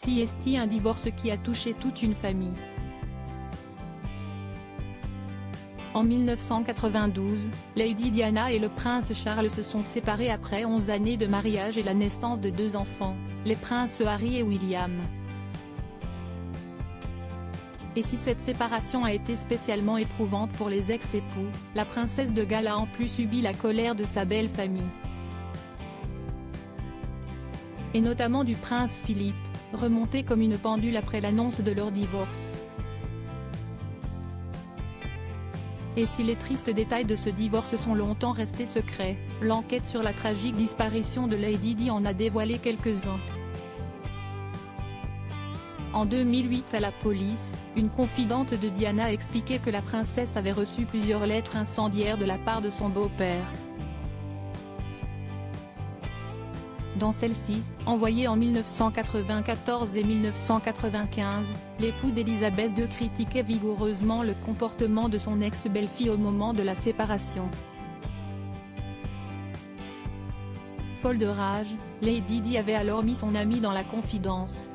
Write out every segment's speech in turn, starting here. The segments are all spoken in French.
CST, un divorce qui a touché toute une famille. En 1992, Lady Diana et le prince Charles se sont séparés après 11 années de mariage et la naissance de 2 enfants, les princes Harry et William. Et si cette séparation a été spécialement éprouvante pour les ex-époux, la princesse de Galles a en plus subi la colère de sa belle famille. Et notamment du prince Philippe, remonté comme une pendule après l'annonce de leur divorce. Et si les tristes détails de ce divorce sont longtemps restés secrets, l'enquête sur la tragique disparition de Lady Di en a dévoilé quelques-uns. En 2008 à la police, une confidente de Diana a expliqué que la princesse avait reçu plusieurs lettres incendiaires de la part de son beau-père. Dans celles-ci, envoyées en 1994 et 1995, l'époux d'Elisabeth II critiquait vigoureusement le comportement de son ex-belle-fille au moment de la séparation. Folle de rage, Lady Di avait alors mis son amie dans la confidence.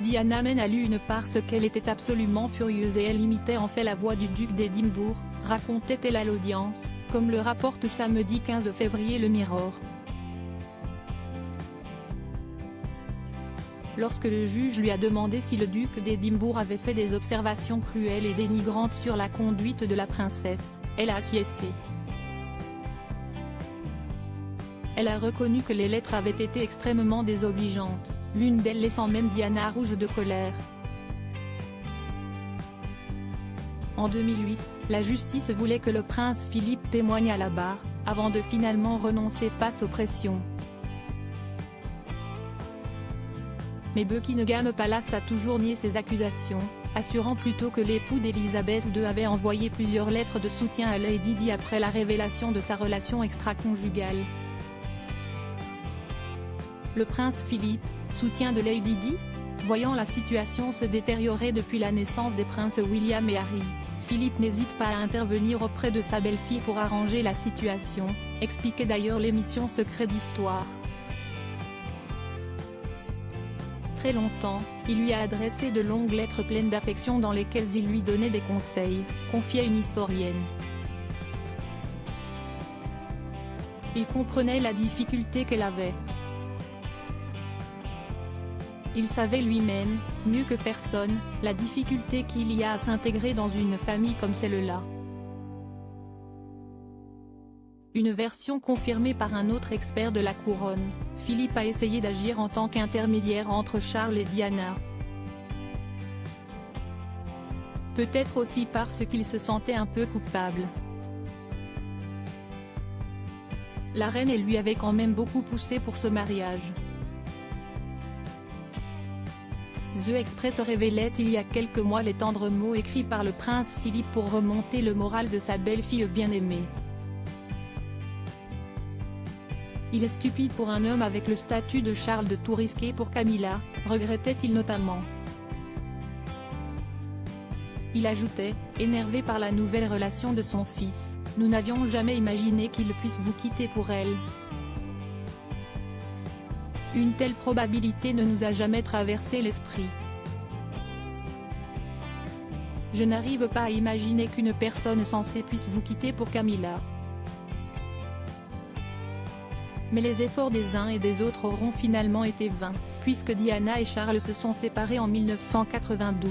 Diana mène à lu une farce qu'elle était absolument furieuse et elle imitait en fait la voix du duc d'Édimbourg, racontait-elle à l'audience, comme le rapporte samedi 15 février le Mirror. Lorsque le juge lui a demandé si le duc d'Édimbourg avait fait des observations cruelles et dénigrantes sur la conduite de la princesse, elle a acquiescé. Elle a reconnu que les lettres avaient été extrêmement désobligeantes, l'une d'elles laissant même Diana rouge de colère. En 2008, la justice voulait que le prince Philippe témoigne à la barre, avant de finalement renoncer face aux pressions. Mais Buckingham Palace a toujours nié ces accusations, assurant plutôt que l'époux d'Elisabeth II avait envoyé plusieurs lettres de soutien à Lady Di après la révélation de sa relation extra-conjugale. Le prince Philippe, soutien de Lady Di ? Voyant la situation se détériorer depuis la naissance des princes William et Harry, Philippe n'hésite pas à intervenir auprès de sa belle-fille pour arranger la situation, expliquait d'ailleurs l'émission Secret d'Histoire. Très longtemps, il lui a adressé de longues lettres pleines d'affection dans lesquelles il lui donnait des conseils, confiait une historienne. Il comprenait la difficulté qu'elle avait. Il savait lui-même, mieux que personne, la difficulté qu'il y a à s'intégrer dans une famille comme celle-là. Une version confirmée par un autre expert de la couronne, Philippe a essayé d'agir en tant qu'intermédiaire entre Charles et Diana. Peut-être aussi parce qu'il se sentait un peu coupable. La reine lui avait quand même beaucoup poussé pour ce mariage. The Express révélait il y a quelques mois les tendres mots écrits par le prince Philippe pour remonter le moral de sa belle-fille bien-aimée. Il est stupide pour un homme avec le statut de Charles de tout risquer pour Camilla, regrettait-il notamment. Il ajoutait, énervé par la nouvelle relation de son fils, « Nous n'avions jamais imaginé qu'il puisse vous quitter pour elle. Une telle probabilité ne nous a jamais traversé l'esprit. Je n'arrive pas à imaginer qu'une personne censée puisse vous quitter pour Camilla. Mais les efforts des uns et des autres auront finalement été vains, puisque Diana et Charles se sont séparés en 1992.